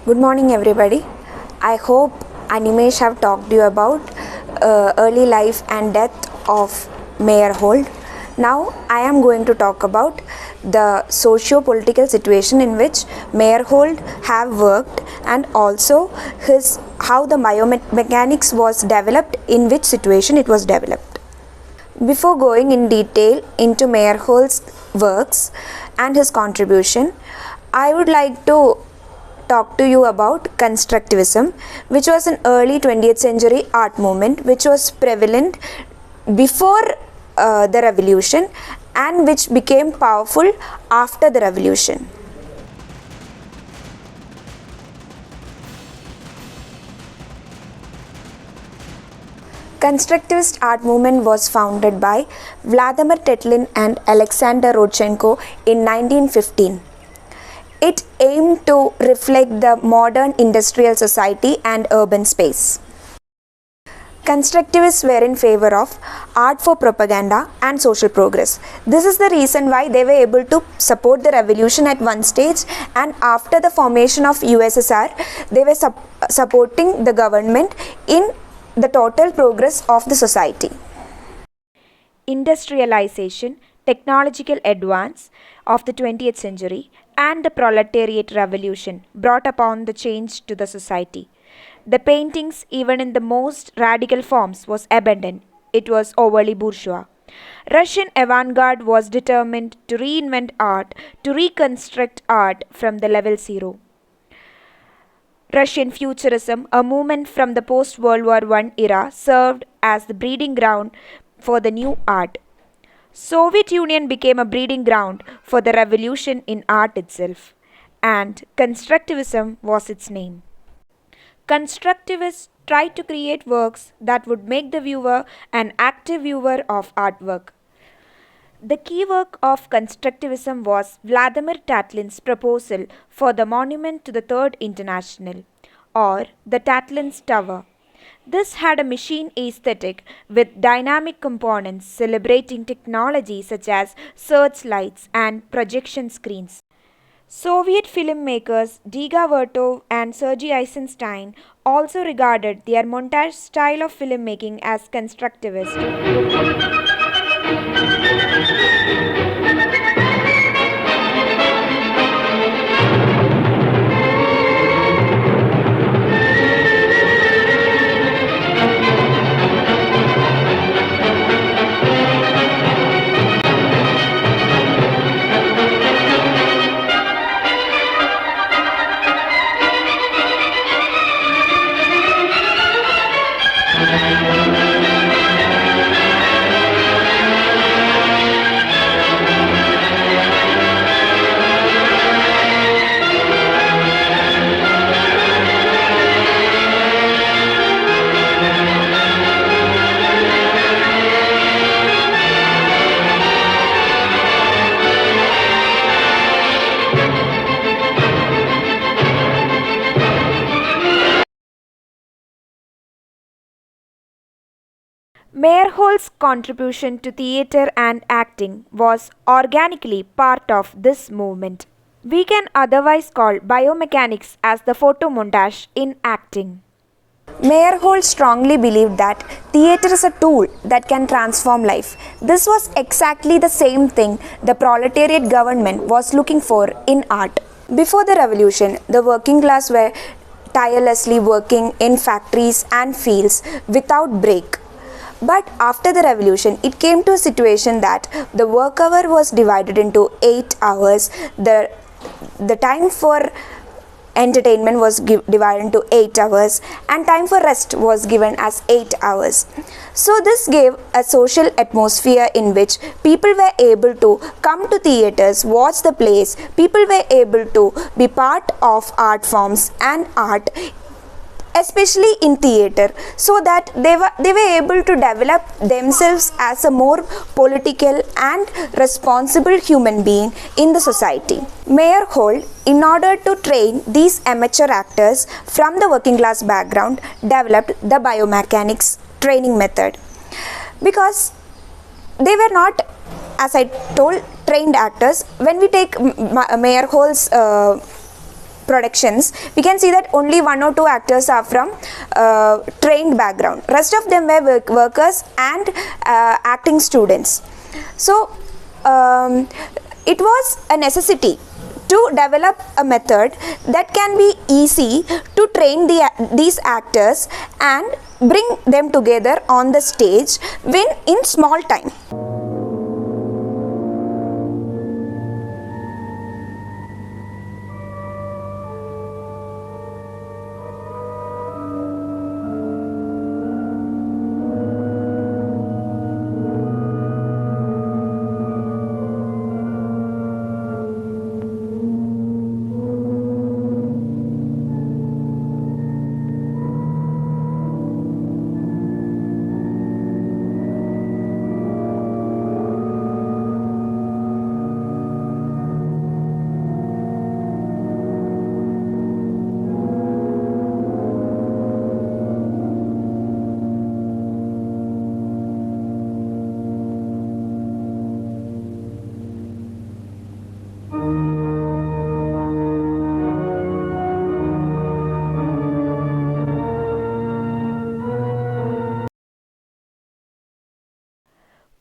Good morning, everybody. I hope Animesh have talked to you about early life and death of Meyerhold. Now, I am going to talk about the socio-political situation in which Meyerhold have worked, and also how the biomechanics was developed, in which situation it was developed. Before going in detail into Meyerhold's works and his contribution, I would like to talk to you about Constructivism, which was an early 20th century art movement which was prevalent before the revolution and which became powerful after the revolution. Constructivist art movement was founded by Vladimir Tetlin and Alexander Rodchenko in 1915. It aimed to reflect the modern industrial society and urban space. Constructivists were in favor of art for propaganda and social progress. This is the reason why they were able to support the revolution at one stage, and after the formation of USSR, they were supporting the government in the total progress of the society. Industrialization, technological advance of the 20th century, and the proletariat revolution brought upon the change to the society. The paintings, even in the most radical forms, was abandoned. It was overly bourgeois. Russian avant-garde was determined to reinvent art, to reconstruct art from the level zero. Russian futurism, a movement from the post-World War I era, served as the breeding ground for the new art. Soviet Union became a breeding ground for the revolution in art itself, and Constructivism was its name. Constructivists tried to create works that would make the viewer an active viewer of artwork. The key work of Constructivism was Vladimir Tatlin's proposal for the monument to the Third International, or the Tatlin's Tower. This had a machine aesthetic with dynamic components celebrating technology such as searchlights and projection screens. Soviet filmmakers Dziga Vertov and Sergei Eisenstein also regarded their montage style of filmmaking as constructivist. Meyerhold's contribution to theatre and acting was organically part of this movement. We can otherwise call biomechanics as the photomontage in acting. Meyerhold strongly believed that theatre is a tool that can transform life. This was exactly the same thing the proletariat government was looking for in art. Before the revolution, the working class were tirelessly working in factories and fields without break. But after the revolution, it came to a situation that the work hour was divided into 8 hours. The time for entertainment was divided into 8 hours, and time for rest was given as 8 hours. So this gave a social atmosphere in which people were able to come to theatres, watch the plays. People were able to be part of art forms and art, especially in theatre, so that they were able to develop themselves as a more political and responsible human being in the society. Meyerhold, in order to train these amateur actors from the working class background, developed the biomechanics training method, because they were not, as I told, trained actors. When we take Meyerhold's productions, we can see that only one or two actors are from trained background. Rest of them were workers and acting students. So it was a necessity to develop a method that can be easy to train these actors and bring them together on the stage in small time.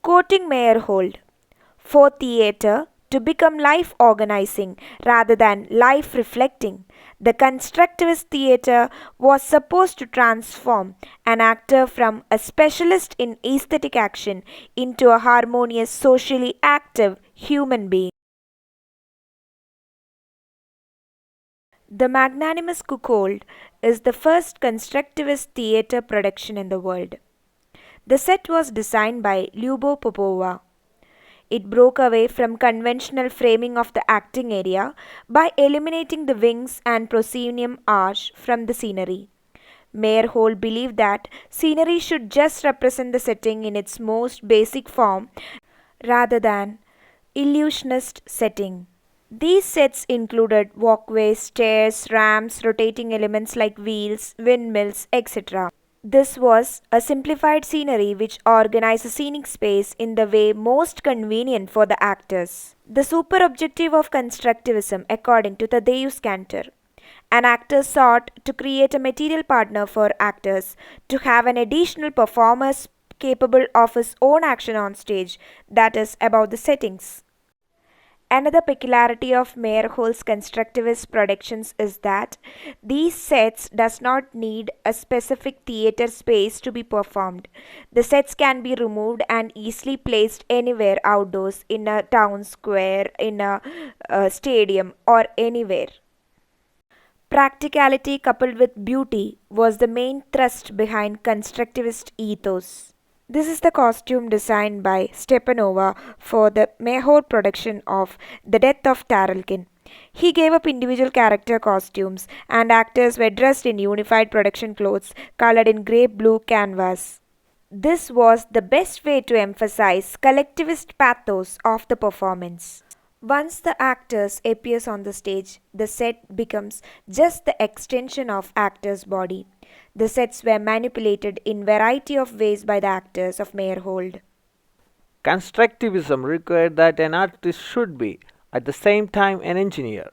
Quoting Meyerhold, for theatre to become life organizing rather than life reflecting, the constructivist theatre was supposed to transform an actor from a specialist in aesthetic action into a harmonious, socially active human being. The Magnanimous Cuckold is the first constructivist theatre production in the world. The set was designed by Lyubo Popova. It broke away from conventional framing of the acting area by eliminating the wings and proscenium arch from the scenery. Meyerhold believed that scenery should just represent the setting in its most basic form rather than illusionist setting. These sets included walkways, stairs, ramps, rotating elements like wheels, windmills, etc. This was a simplified scenery which organized a scenic space in the way most convenient for the actors. The super objective of constructivism, according to Tadeusz Kantor. An actor sought to create a material partner for actors to have an additional performer capable of his own action on stage, that is, above the settings. Another peculiarity of Meyerhold's constructivist productions is that these sets does not need a specific theatre space to be performed. The sets can be removed and easily placed anywhere outdoors, in a town square, in a stadium, or anywhere. Practicality coupled with beauty was the main thrust behind constructivist ethos. This is the costume designed by Stepanova for the Meyerhold production of The Death of Taralkin. He gave up individual character costumes, and actors were dressed in unified production clothes colored in grey-blue canvas. This was the best way to emphasize collectivist pathos of the performance. Once the actors appears on the stage, the set becomes just the extension of actor's body. The sets were manipulated in variety of ways by the actors of Meyerhold. Constructivism required that an artist should be, at the same time, an engineer.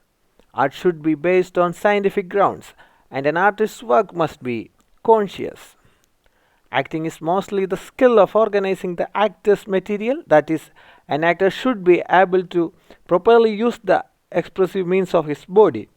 Art should be based on scientific grounds, and an artist's work must be conscious. Acting is mostly the skill of organizing the actor's material, that is, an actor should be able to properly use the expressive means of his body.